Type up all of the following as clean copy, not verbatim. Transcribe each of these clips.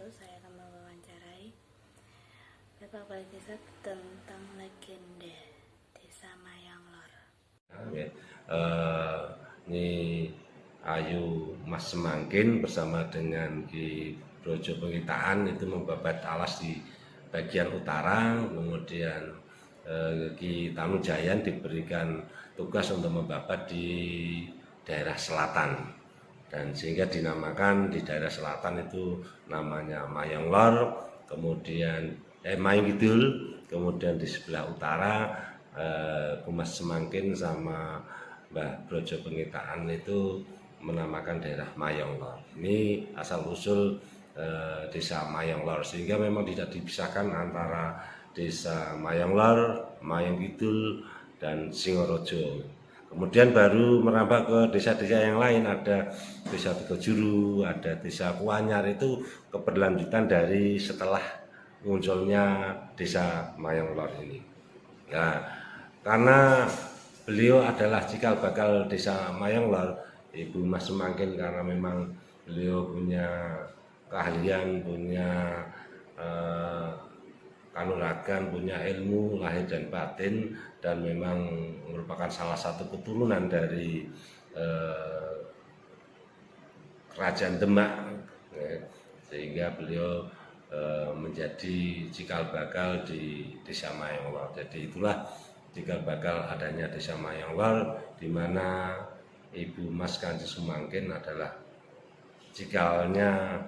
wabarakatuh. Saya akan mewawancarai Bapak Kepala Desa tentang legenda Desa Mayanglor. Ini Ayu Mas Semangkin bersama dengan Ki Brojo Pengitaan itu membabat alas di bagian utara, kemudian Ki Tanujayan diberikan tugas untuk membabat di daerah selatan, dan sehingga dinamakan di daerah selatan itu namanya Mayanglor, kemudian Mayang Kidul, kemudian di sebelah utara Mas Semangkin sama Mbah Brojo Pengitaan itu menamakan daerah Mayanglor. Ini asal usul desa Mayanglor, sehingga memang tidak dipisahkan antara desa Mayanglor, Mayang Kidul, dan Singorojo. Kemudian baru merambah ke desa-desa yang lain, ada desa Tegojuru, ada desa Kuanyar, itu keberlanjutan dari setelah munculnya desa Mayanglor ini. Ya, karena beliau adalah cikal bakal desa Mayanglor, Ibu Mas Semangkin, karena memang beliau punya keahlian, punya kanuragan, punya ilmu lahir dan batin, dan memang merupakan salah satu keturunan dari Kerajaan Demak, sehingga beliau menjadi cikal bakal di desa Mayanglor. Jadi itulah cikal bakal adanya desa Mayanglor, di mana Ibu Mas Kanjeng Semangkin adalah cikalnya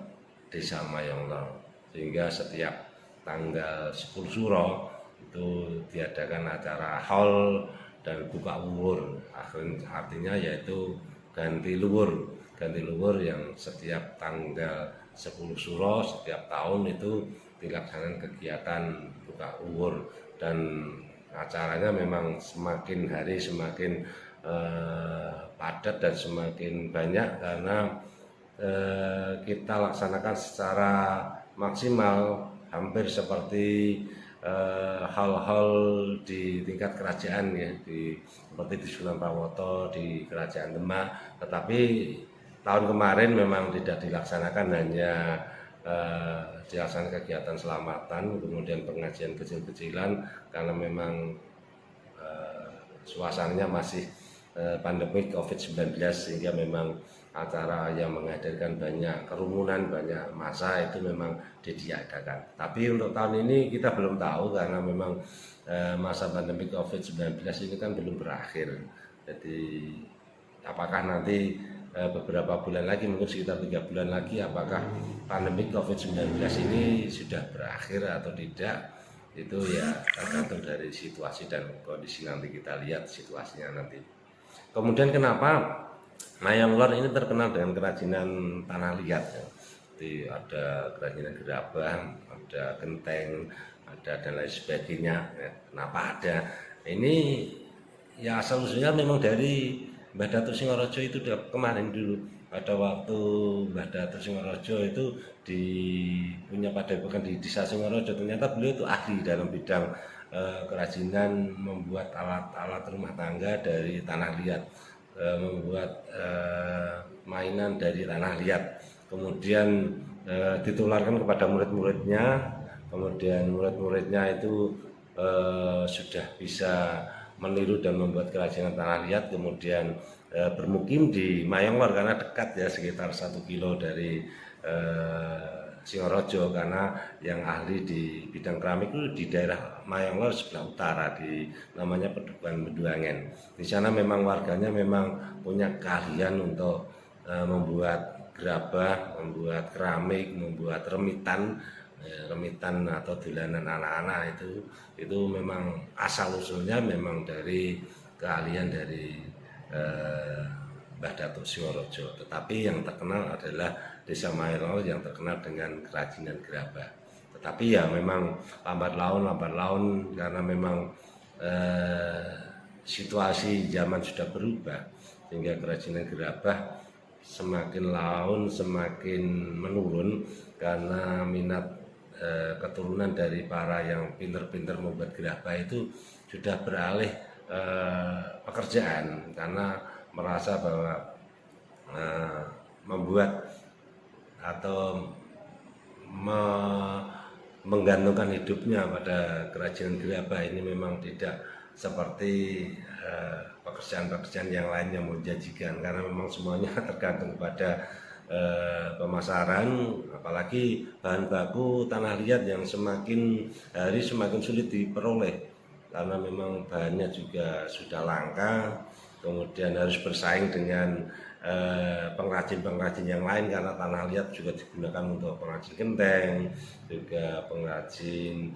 desa Mayanglor, sehingga setiap tanggal 10 Suro itu diadakan acara haul dan buka wuwur, artinya yaitu ganti luwur yang setiap tanggal 10 Suro setiap tahun itu dilaksanakan kegiatan buka wuwur, dan acaranya memang semakin hari semakin padat dan semakin banyak, karena kita laksanakan secara maksimal, hampir seperti hal-hal di tingkat kerajaan, ya, seperti di Sunan Prawoto, di Kerajaan Demak. Tetapi tahun kemarin memang tidak dilaksanakan, hanya dilaksanakan kegiatan selamatan, kemudian pengajian kecil-kecilan, karena memang suasananya masih pandemi COVID-19, sehingga memang acara yang menghadirkan banyak kerumunan, banyak massa itu memang ditiadakan. Tapi untuk tahun ini kita belum tahu, karena memang masa pandemi COVID-19 ini kan belum berakhir. Jadi apakah nanti beberapa bulan lagi, mungkin sekitar 3 bulan lagi, apakah pandemi COVID-19 ini sudah berakhir atau tidak, itu ya tergantung dari situasi dan kondisi, nanti kita lihat situasinya nanti. Kemudian kenapa Mayanglor ini terkenal dengan kerajinan tanah liat, ya. Jadi ada kerajinan gerabah, ada genteng, ada dan lain sebagainya, ya. Kenapa ada? Ini ya asal usulnya memang dari Mbah Datuk Singorojo itu kemarin dulu, pada waktu Mbah Datuk Singorojo itu punya padepokan di desa Singorojo. Ternyata beliau itu ahli dalam bidang kerajinan, membuat alat-alat rumah tangga dari tanah liat, membuat mainan dari tanah liat, kemudian ditularkan kepada murid-muridnya, kemudian murid-muridnya itu sudah bisa meniru dan membuat kerajinan tanah liat, kemudian bermukim di Mayanglor, karena dekat, ya, sekitar 1 kilo dari Singorojo, karena yang ahli di bidang keramik itu di daerah Mayanglor sebelah utara, di namanya Pedukuhan Menduangen. Di sana memang warganya memang punya keahlian untuk membuat gerabah, membuat keramik, membuat remitan atau dolanan anak-anak, itu memang asal usulnya memang dari keahlian dari Mbah Datuk Singorojo. Tetapi yang terkenal adalah desa Mayanglor yang terkenal dengan kerajinan gerabah. Tetapi ya memang lambat laun, karena memang situasi zaman sudah berubah, sehingga kerajinan gerabah semakin laun semakin menurun, karena minat keturunan dari para yang pinter-pinter membuat gerabah itu sudah beralih pekerjaan, karena merasa bahwa membuat atau menggantungkan hidupnya pada kerajinan gerabah ini memang tidak seperti pekerjaan-pekerjaan yang lain yang menjanjikan, karena memang semuanya tergantung pada pemasaran, apalagi bahan baku tanah liat yang semakin hari semakin sulit diperoleh karena memang bahannya juga sudah langka, kemudian harus bersaing dengan pengrajin-pengrajin yang lain karena tanah liat juga digunakan untuk pengrajin genteng, juga pengrajin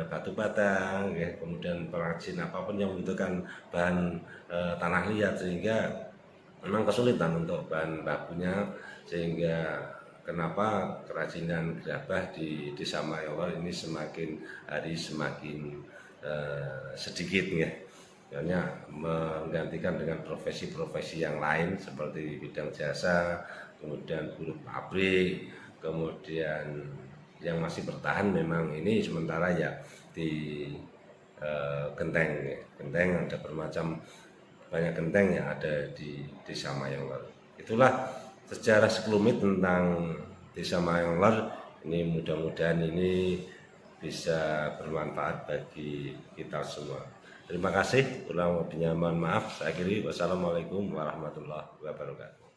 batu batang, ya, kemudian pengrajin apapun yang membutuhkan bahan tanah liat, sehingga memang kesulitan untuk bahan bakunya, sehingga kenapa kerajinan gerabah di Desa Mayolor ini semakin hari semakin sedikit ya. Hanya menggantikan dengan profesi-profesi yang lain seperti bidang jasa, kemudian buruh pabrik, kemudian yang masih bertahan memang ini sementara ya di genteng ya. Genteng ada bermacam banyak genteng yang ada di Desa Mayolor. Itulah sejarah sekelumit tentang Desa Mayolor. Ini mudah-mudahan ini bisa bermanfaat bagi kita semua. Terima kasih. Kurang lebihnya mohon maaf. Saya akhiri. Wassalamualaikum warahmatullahi wabarakatuh.